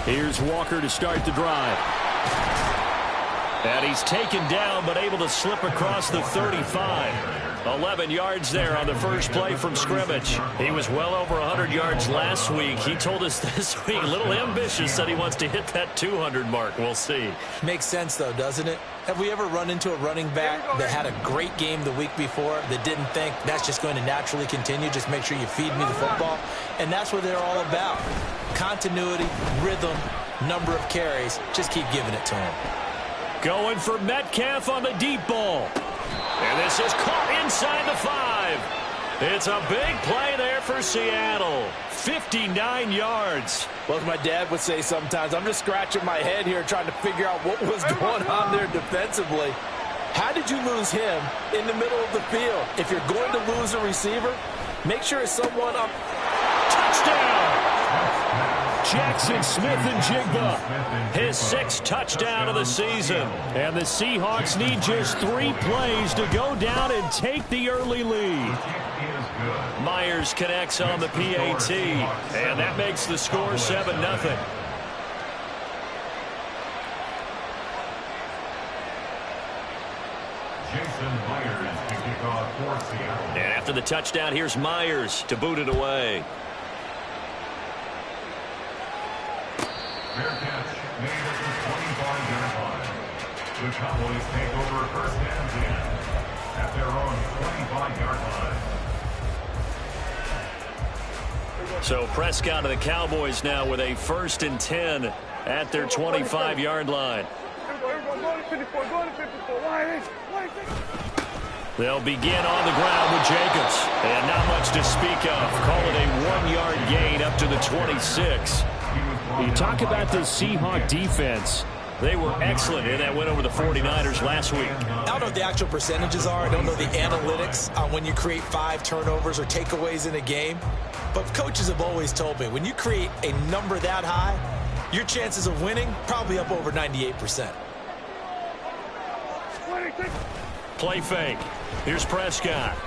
Here's Walker to start the drive. And he's taken down, but able to slip across the 35. 11 yards there on the first play from scrimmage. He was well over 100 yards last week. He told us this week, a little ambitious, said he wants to hit that 200 mark. We'll see. Makes sense, though, doesn't it? Have we ever run into a running back that had a great game the week before that didn't think that's just going to naturally continue? Just make sure you feed me the football. And that's what they're all about. Continuity, rhythm, number of carries. Just keep giving it to him. Going for Metcalf on the deep ball. And this is caught inside the 5. It's a big play there for Seattle. 59 yards. Well, as my dad would say sometimes, I'm just scratching my head here trying to figure out what was going on there defensively. How did you lose him in the middle of the field? If you're going to lose a receiver, make sure it's someone up. Touchdown! Jackson Smith-Njigba, his 6th touchdown of the season. And the Seahawks need just 3 plays to go down and take the early lead. Myers connects on the PAT, and that makes the score 7-0. And after the touchdown, here's Myers to boot it away. Fair catch made at the 25-yard line. The Cowboys take over first and 10 at their own 25-yard line. So Prescott and the Cowboys now with a 1st and 10 at their 25-yard line. They'll begin on the ground with Jacobs. And not much to speak of. Call it a 1-yard gain up to the 26. You talk about this Seahawk defense. They were excellent in that win over the 49ers last week. I don't know what the actual percentages are. I don't know the analytics on when you create 5 turnovers or takeaways in a game. But coaches have always told me, when you create a number that high, your chances of winning probably up over 98%. Play fake. Here's Prescott.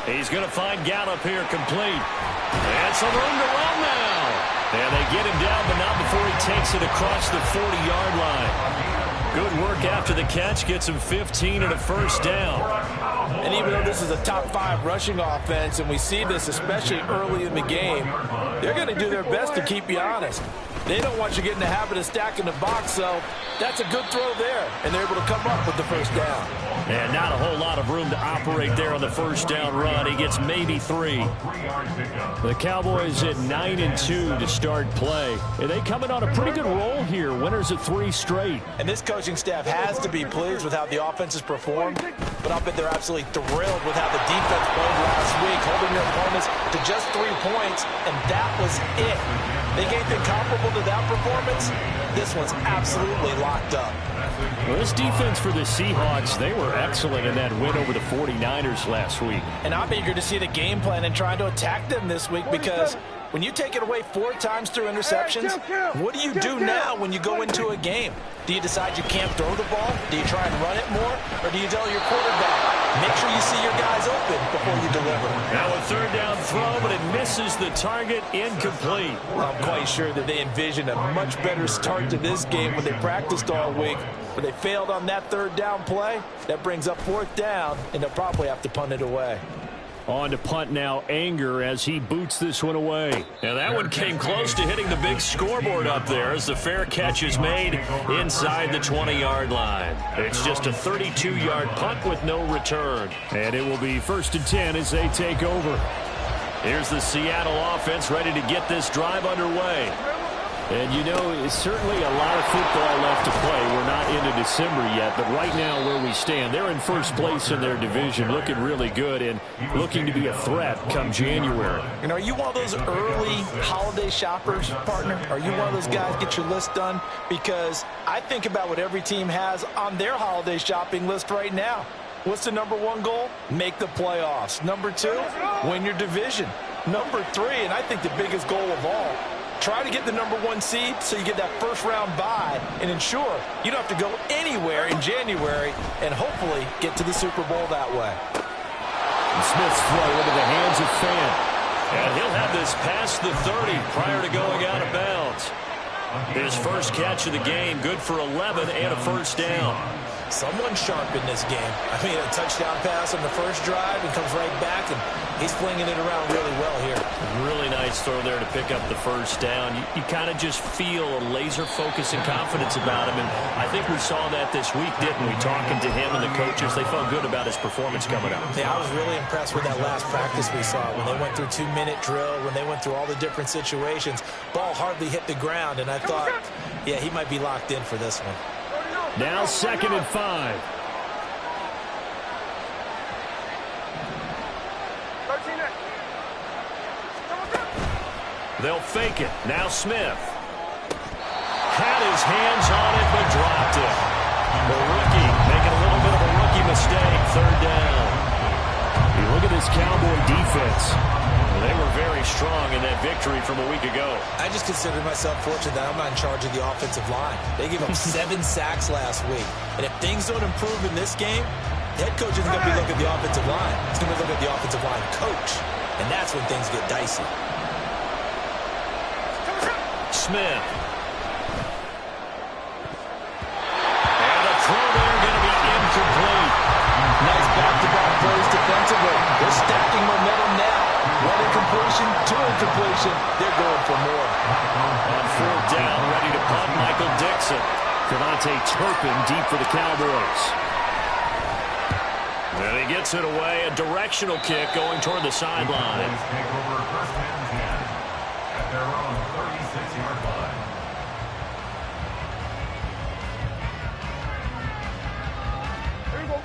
He's going to find Gallup here complete. And some room to run now. And they get him down, but not before he takes it across the 40-yard line. Good work after the catch. Gets him 15 and a first down. And even though this is a top 5 rushing offense, and we see this especially early in the game, they're going to do their best to keep you honest. They don't want you getting the habit of stacking the box, so that's a good throw there. And they're able to come up with the first down. And not a whole lot of room to operate there on the first down run. He gets maybe 3. The Cowboys at 9-2 to start play. And they coming on a pretty good roll here. Winners of 3 straight. And this coaching staff has to be pleased with how the offense has performed. But I'll bet they're absolutely thrilled with how the defense played last week, holding their opponents to just 3 points, and that was it. Think anything comparable to that performance? This one's absolutely locked up. Well, this defense for the Seahawks, they were excellent in that win over the 49ers last week. And I'm eager to see the game plan and trying to attack them this week, because when you take it away 4 times through interceptions, what do you do now when you go into a game? Do you decide you can't throw the ball? Do you try and run it more? Or do you tell your quarterback, make sure you see your guys open before you deliver? Now a 3rd down throw, but it misses the target, incomplete. I'm quite sure that they envisioned a much better start to this game when they practiced all week. But they failed on that 3rd down play. That brings up 4th down, and they'll probably have to punt it away. On to punt now, Anger, as he boots this one away. And that one came close to hitting the big scoreboard up there as the fair catch is made inside the 20-yard line. It's just a 32-yard punt with no return. And it will be 1st and 10 as they take over. Here's the Seattle offense ready to get this drive underway. And, you know, it's certainly a lot of football left to play. We're not into December yet, but right now where we stand, they're in first place in their division, looking really good and looking to be a threat come January. And are you one of those early holiday shoppers, partner? Are you one of those guys get your list done? Because I think about what every team has on their holiday shopping list right now. What's the number 1 goal? Make the playoffs. Number 2, win your division. Number 3, and I think the biggest goal of all, try to get the number 1 seed so you get that first-round bye and ensure you don't have to go anywhere in January and hopefully get to the Super Bowl that way. And Smith's throw into the hands of Fan. And he'll have this past the 30 prior to going out of bounds. His first catch of the game, good for 11 and a first down. Someone sharp in this game. I mean, a touchdown pass on the first drive and comes right back, and he's flinging it around really well here. Really nice throw there to pick up the first down. You kind of just feel a laser focus and confidence about him, and I think we saw that this week, didn't we? Talking to him and the coaches, they felt good about his performance coming up. Yeah, I was really impressed with that last practice we saw when they went through 2-minute drill, when they went through all the different situations. Ball hardly hit the ground, and I thought, yeah, he might be locked in for this one. Now 2nd and 5. They'll fake it. Now Smith. Had his hands on it, but dropped it. The rookie making a little bit of a rookie mistake. 3rd down. You look at this Cowboy defense. They were very strong in that victory from a week ago. I just consider myself fortunate that I'm not in charge of the offensive line. They gave up 7 sacks last week. And if things don't improve in this game, the head coach isn't going to be looking at the offensive line. He's going to be looking at the offensive line coach. And that's when things get dicey. Smith. And the throw there going to be incomplete. Nice back-to-back plays defensively. They're stacking momentum now. 1 incompletion, 2 incompletion. They're going for more. On 4th down, ready to punt, Michael Dixon. Devontae Turpin deep for the Cowboys. And he gets it away. A directional kick going toward the sideline. Take over 1st and 10 at their own 36-yard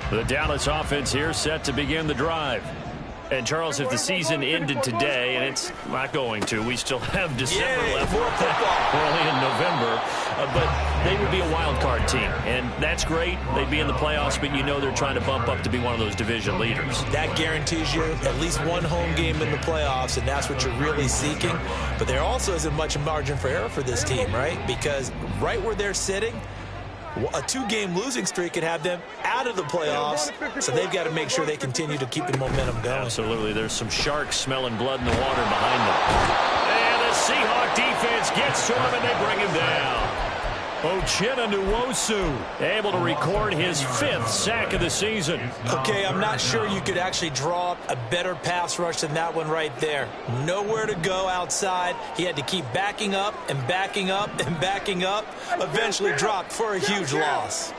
line. The Dallas offense here set to begin the drive. And, Charles, if the season ended today, and it's not going to, we still have December left early in November, but they would be a wild card team. And that's great. They'd be in the playoffs, but you know they're trying to bump up to be one of those division leaders. That guarantees you at least 1 home game in the playoffs, and that's what you're really seeking. But there also isn't much margin for error for this team, right? Because right where they're sitting, a 2-game losing streak could have them out of the playoffs, so they've got to make sure they continue to keep the momentum going. Absolutely. There's some sharks smelling blood in the water behind them. And the Seahawk defense gets to him, and they bring him down. Uchenna Nwosu able to record his 5th sack of the season. Okay, I'm not sure you could actually draw up a better pass rush than that one right there. Nowhere to go outside. He had to keep backing up and backing up and backing up. Eventually dropped for a huge loss.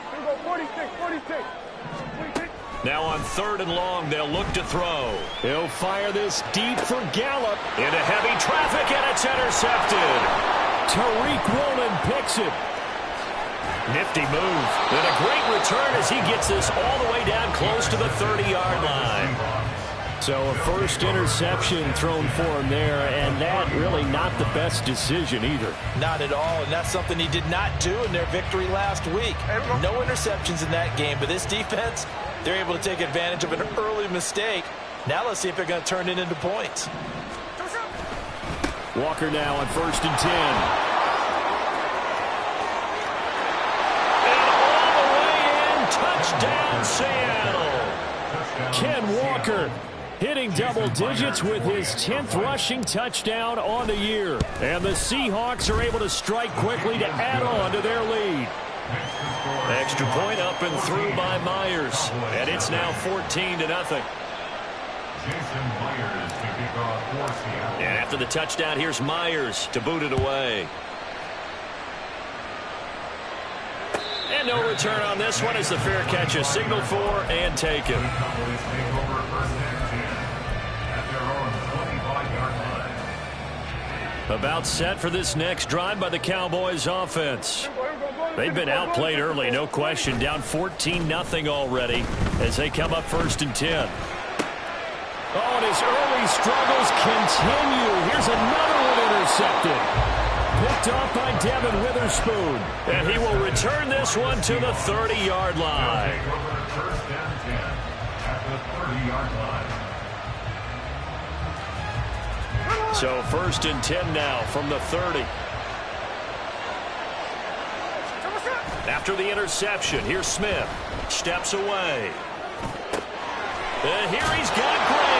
Now on 3rd and long, they'll look to throw. He'll fire this deep for Gallup. Into heavy traffic, and it's intercepted. Tariq Woolen picks it. Nifty move. And a great return as he gets this all the way down close to the 30-yard line. So a first interception thrown for him there, and that really not the best decision either. Not at all, and that's something he did not do in their victory last week. No interceptions in that game, but this defense, they're able to take advantage of an early mistake. Now let's see if they're going to turn it into points. Walker now on 1st and 10. Touchdown, Seattle. Ken Walker hitting double digits with his 10th rushing touchdown on the year. And the Seahawks are able to strike quickly to add on to their lead. Extra point up and through by Myers. And it's now 14-0. And after the touchdown, here's Myers to boot it away. And no return on this one as the fair catch is signaled for and taken. About set for this next drive by the Cowboys offense. They've been outplayed early, no question. Down 14-0 already as they come up 1st and 10. Oh, and his early struggles continue. Here's another one intercepted. Picked off by Devin Witherspoon. And he will return this one to the 30-yard line. So 1st and 10 now from the 30. After the interception, here's Smith. Steps away. And here he's got Gray.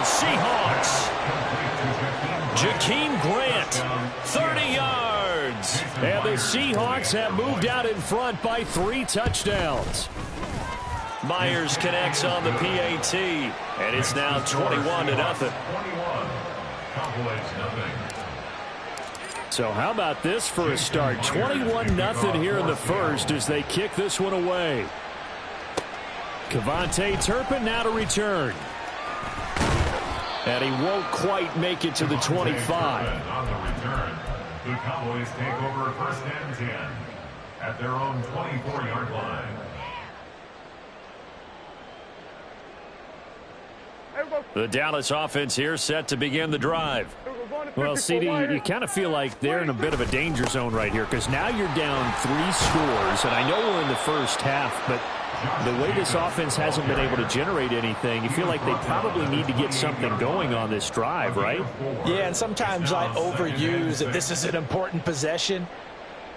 Seahawks. Jakeem Grant, 30 yards. And the Seahawks have moved out in front by 3 touchdowns. Myers connects on the PAT, and it's now 21-0. So how about this for a start? 21-0 here in the first as they kick this one away. Kevontae Turpin now to return. And he won't quite make it to the 25. On the return, the Cowboys take over first and 10 at their own 24-yard line. The Dallas offense here set to begin the drive. Well, CD, you kind of feel like they're in a bit of a danger zone right here because now you're down 3 scores, and I know we're in the first half, but the way this offense hasn't been able to generate anything, you feel like they probably need to get something going on this drive, right? Yeah, and sometimes I overuse that this is an important possession.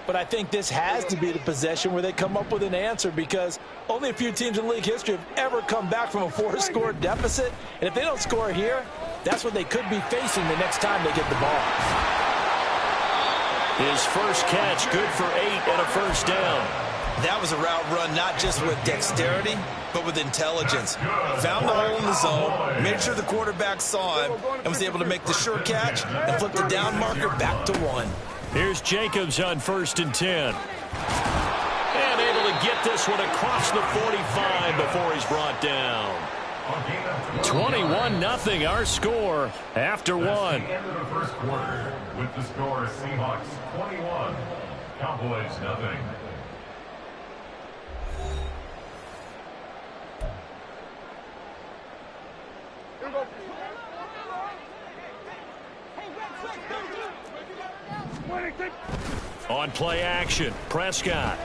But I think this has to be the possession where they come up with an answer because only a few teams in league history have ever come back from a 4-score deficit. And if they don't score here, that's what they could be facing the next time they get the ball. His first catch, good for 8 and a first down. That was a route run not just with dexterity, but with intelligence. Found the hole in the zone, made sure the quarterback saw him, and was able to make the sure catch and flip the down marker back to 1. Here's Jacobs on 1st and 10. And able to get this one across the 45 before he's brought down. 21-0 our score after 1. End of the first quarter with the score Seahawks 21, Cowboys 0. On play action, Prescott.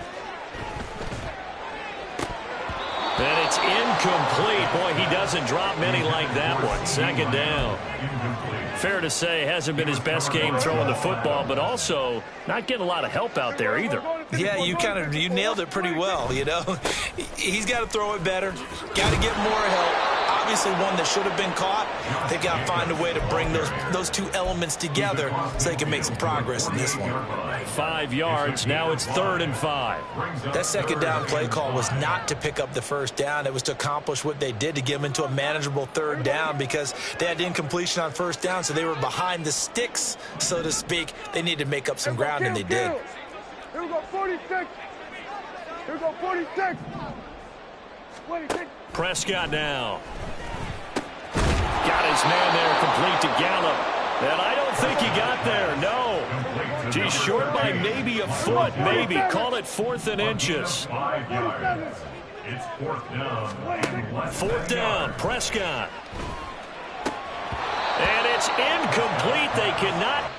And it's incomplete. Boy, he doesn't drop many like that one. 2nd down. Fair to say, hasn't been his best game throwing the football, but also not getting a lot of help out there either. Yeah, you nailed it pretty well, you know. He's got to throw it better. Got to get more help. Obviously one that should have been caught. They've got to find a way to bring those 2 elements together so they can make some progress in this one. 5 yards. Now it's 3rd and 5. That 2nd down play call was not to pick up the first down. It was to accomplish what they did to get them into a manageable 3rd down because they had incompletion on 1st down, so they were behind the sticks, so to speak. They needed to make up some ground, and they did. Here we go, 46. Here we go, 46. 26. Prescott now. Got his man there, complete to Gallup. And I don't think he got there, no. He's short by maybe a foot, maybe. Call it 4th and inches. 5 yards. It's 4th down. 4th down, Prescott. And it's incomplete. They cannot